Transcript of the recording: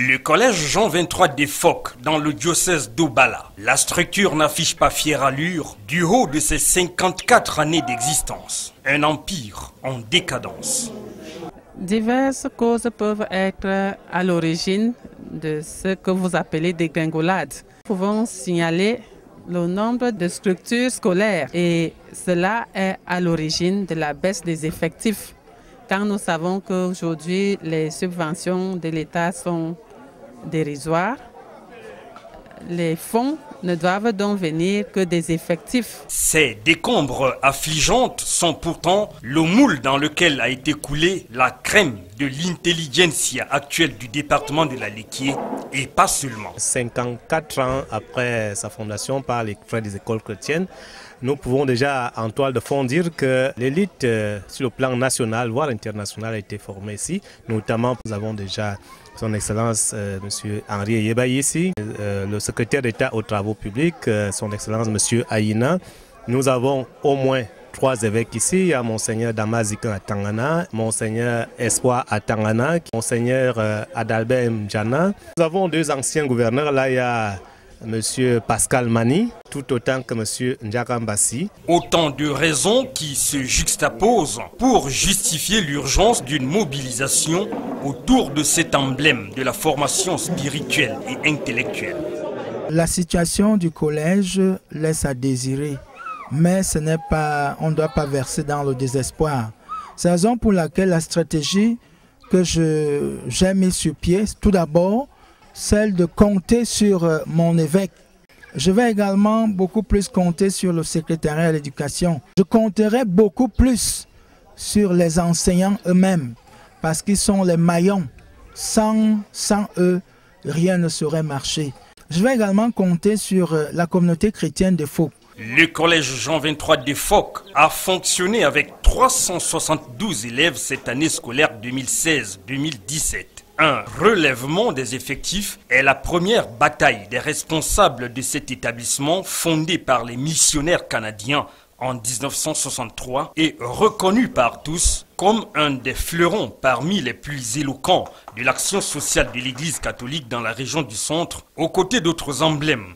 Le collège Jean 23 des Phoques dans le diocèse d'Obala. La structure n'affiche pas fière allure du haut de ses 54 années d'existence. Un empire en décadence. Diverses causes peuvent être à l'origine de ce que vous appelez dégringolade. Nous pouvons signaler le nombre de structures scolaires et cela est à l'origine de la baisse des effectifs. Quand nous savons qu'aujourd'hui les subventions de l'État sont dérisoires, les fonds ne doivent donc venir que des effectifs. Ces décombres affligeantes sont pourtant le moule dans lequel a été coulée la crème de l'intelligentsia actuelle du département de la Léquié et pas seulement. 54 ans après sa fondation par les frères des écoles chrétiennes, nous pouvons déjà en toile de fond dire que l'élite sur le plan national, voire international, a été formée ici. Notamment, nous avons déjà Son Excellence M. Henri Yebaye ici, le secrétaire d'État aux travaux publics, Son Excellence M. Aïna. Nous avons au moins 3 évêques ici. Il y a Monseigneur Damazikan à Tangana, Monseigneur Espoir à Tangana, Monseigneur Adalbert Mdjana. Nous avons 2 anciens gouverneurs. Là, il y a M. Pascal Mani, tout autant que M. Ndjakambassi. Autant de raisons qui se juxtaposent pour justifier l'urgence d'une mobilisation autour de cet emblème de la formation spirituelle et intellectuelle. La situation du collège laisse à désirer, mais ce n'est pas, on ne doit pas verser dans le désespoir. C'est la raison pour laquelle la stratégie que j'ai mise sur pied, tout d'abord, celle de compter sur mon évêque. Je vais également beaucoup plus compter sur le secrétariat à l'éducation. Je compterai beaucoup plus sur les enseignants eux-mêmes parce qu'ils sont les maillons. Sans eux, rien ne saurait marcher. Je vais également compter sur la communauté chrétienne des Phoques. Le collège Jean 23 des Phoques a fonctionné avec 372 élèves cette année scolaire 2016-2017. Un relèvement des effectifs est la première bataille des responsables de cet établissement fondé par les missionnaires canadiens en 1963 et reconnu par tous comme un des fleurons parmi les plus éloquents de l'action sociale de l'Église catholique dans la région du centre, aux côtés d'autres emblèmes